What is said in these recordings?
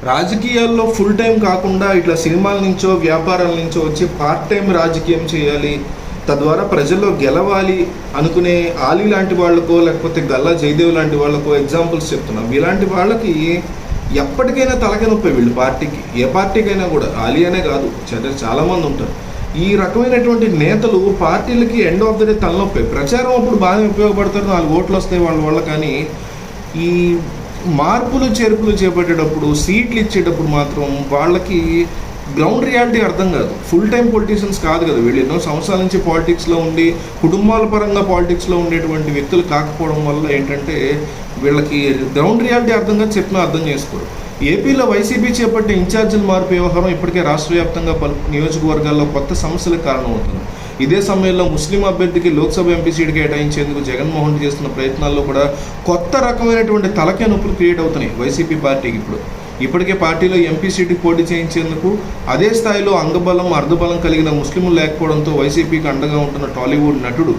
రాజకీయాల్లో full time కాకుండా ఇట్లా సినిమాల నుంచో వ్యాపారాల నుంచో వచ్చి పార్ట్ టైం రాజకీయం చేయాలి, తద్వారా ప్రజల్లో గెలవాలి అనుకునే ఆలీ లాంటి వాళ్ళకో లేకపోతే గల్లా జయదేవ్ లాంటి వాళ్ళకో ఎగ్జాంపుల్స్ చెప్తున్నాం. ఇలాంటి వాళ్ళకి ఎప్పటికైనా తలకే నొప్పి వీళ్ళు పార్టీకి, ఏ పార్టీకైనా కూడా, ఆలీ అనే కాదు చాలామంది ఉంటారు. ఈ రకమైనటువంటి నేతలు పార్టీలకి ఎండ్ ఆఫ్ ద డే తలనొప్పి. ప్రచారం అప్పుడు బాగా ఉపయోగపడతారు, 4 ఓట్లు వస్తాయి వాళ్ళ వల్ల. కానీ ఈ మార్పులు చేర్పులు చేపట్టేటప్పుడు, సీట్లు ఇచ్చేటప్పుడు మాత్రం వాళ్ళకి గ్రౌండ్ రియాలిటీ అర్థం కాదు. ఫుల్ టైం పొలిటీషియన్స్ కాదు కదా వీళ్ళు. ఎన్నో సంవత్సరాల నుంచి పాలిటిక్స్లో ఉండి కుటుంబాల పరంగా పాలిటిక్స్లో ఉండేటువంటి వ్యక్తులు కాకపోవడం వల్ల ఏంటంటే వీళ్ళకి గ్రౌండ్ రియాలిటీ అర్థం కాదు, చెప్పినా అర్థం చేసుకోరు. ఏపీలో వైసీపీ చేపట్టే ఇన్ఛార్జీల మార్పు వ్యవహారం ఇప్పటికే రాష్ట్ర వ్యాప్తంగా పలు నియోజకవర్గాల్లో కొత్త సమస్యలకు కారణమవుతుంది. ఇదే సమయంలో ముస్లిం అభ్యర్థికి లోక్సభ ఎంపీ సీటు కేటాయించేందుకు జగన్మోహన్ రెడ్డి చేస్తున్న ప్రయత్నాల్లో కూడా కొత్త రకమైనటువంటి తలకే నొప్పులు క్రియేట్ అవుతున్నాయి వైసీపీ పార్టీకి. ఇప్పటికే పార్టీలో ఎంపీ సీటుకి పోటీ చేయించేందుకు అదే స్థాయిలో అంగబలం అర్ధబలం కలిగిన ముస్లింలు లేకపోవడంతో వైసీపీకి అండగా ఉంటున్న టాలీవుడ్ నటుడు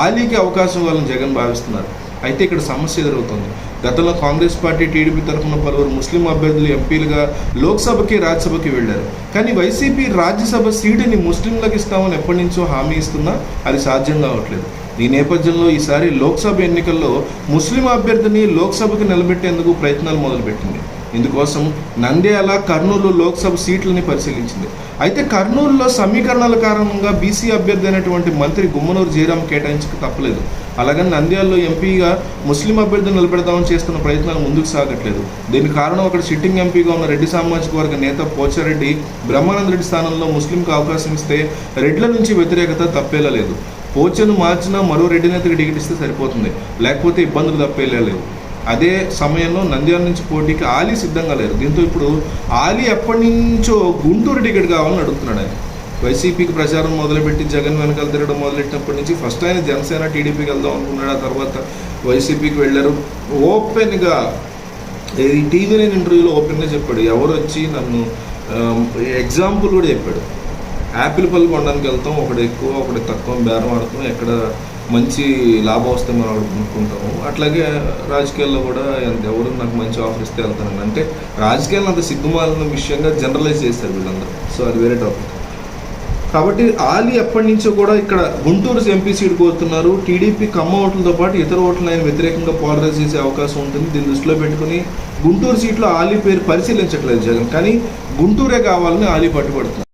ఆలీకి అవకాశం ఇవ్వాలని జగన్ భావిస్తున్నారు. అయితే ఇక్కడ సమస్య ఎదురవుతుంది. గతంలో కాంగ్రెస్ పార్టీ, టీడీపీ తరఫున పలువురు ముస్లిం అభ్యర్థులు ఎంపీలుగా లోక్సభకి, రాజ్యసభకి వెళ్లారు. కానీ వైసీపీ రాజ్యసభ సీటుని ముస్లింలకు ఇస్తామని ఎప్పటి నుంచో హామీ ఇస్తున్నా అది సాధ్యం కావట్లేదు. ఈ నేపథ్యంలో ఈసారి లోక్సభ ఎన్నికల్లో ముస్లిం అభ్యర్థిని లోక్సభకి నిలబెట్టేందుకు ప్రయత్నాలు మొదలుపెట్టింది. ఇందుకోసం నంద్యాల, కర్నూలు లోక్సభ సీట్లని పరిశీలించింది. అయితే కర్నూలులో సమీకరణాల కారణంగా బీసీ అభ్యర్థి అయినటువంటి మంత్రి గుమ్మనూరు జయరాం కేటాయించక తప్పలేదు. అలాగని నంద్యాలలో ఎంపీగా ముస్లిం అభ్యర్థిని నిలబెడదామని చేస్తున్న ప్రయత్నాలు ముందుకు సాగట్లేదు. దీనికి కారణం అక్కడ సిట్టింగ్ ఎంపీగా ఉన్న రెడ్డి సామాజిక వర్గ నేత పోచారెడ్డి బ్రహ్మానంద రెడ్డి స్థానంలో ముస్లింకు అవకాశం ఇస్తే రెడ్ల నుంచి వ్యతిరేకత తప్పేలా లేదు. పోచను మార్చినా మరో రెడ్డి నేతకి టికెట్ ఇస్తే సరిపోతుంది, లేకపోతే ఇబ్బందులు తప్పేలా లేవు. అదే సమయంలో నంద్యాల నుంచి పోటీకి ఆలీ సిద్ధంగా లేరు. దీంతో ఇప్పుడు ఆలీ ఎప్పటి నుంచో గుంటూరు టికెట్ కావాలని అడుగుతున్నాడు. ఆయన వైసీపీకి ప్రచారం మొదలుపెట్టి జగన్ వెనకాల తిరగడం మొదలెట్టినప్పటి నుంచి ఫస్ట్ ఆయన జనసేన, టీడీపీకి వెళ్దాం అనుకున్నాడు. ఆ తర్వాత వైసీపీకి వెళ్ళారు. ఓపెన్గా ఈ టీవీ నైన్ ఇంటర్వ్యూలో ఓపెన్గా చెప్పాడు. ఎవరు వచ్చి నన్ను ఎగ్జాంపుల్ కూడా చెప్పాడు. యాపిల్ పళ్ళు కొనడానికి వెళ్తాం, ఒకటి ఎక్కువ ఒకటి తక్కువ బేరం ఆడుతాం, ఎక్కడ మంచి లాభం వస్తే మనం అనుకుంటాము. అట్లాగే రాజకీయాల్లో కూడా ఎవరు నాకు మంచి ఆఫర్ ఇస్తే వెళ్తాను అంటే రాజకీయాలను అంత సిగ్గుమాలిన విషయంగా జనరలైజ్ చేస్తారు వీళ్ళందరూ. సో అది వేరే టాపిక్. కాబట్టి ఆలీ ఎప్పటి నుంచో కూడా ఇక్కడ గుంటూరు ఎంపీ సీటు కోరుతున్నారు. టీడీపీ కమ్మ ఓట్లతో పాటు ఇతర ఓట్లను ఆయన వ్యతిరేకంగా పోలరైజ్ చేసే అవకాశం ఉంటుంది. దీన్ని దృష్టిలో పెట్టుకుని గుంటూరు సీట్లో ఆలీ పేరు పరిశీలించట్లేదు జగన్. కానీ గుంటూరే కావాలని ఆలీ పట్టుబడుతున్నారు.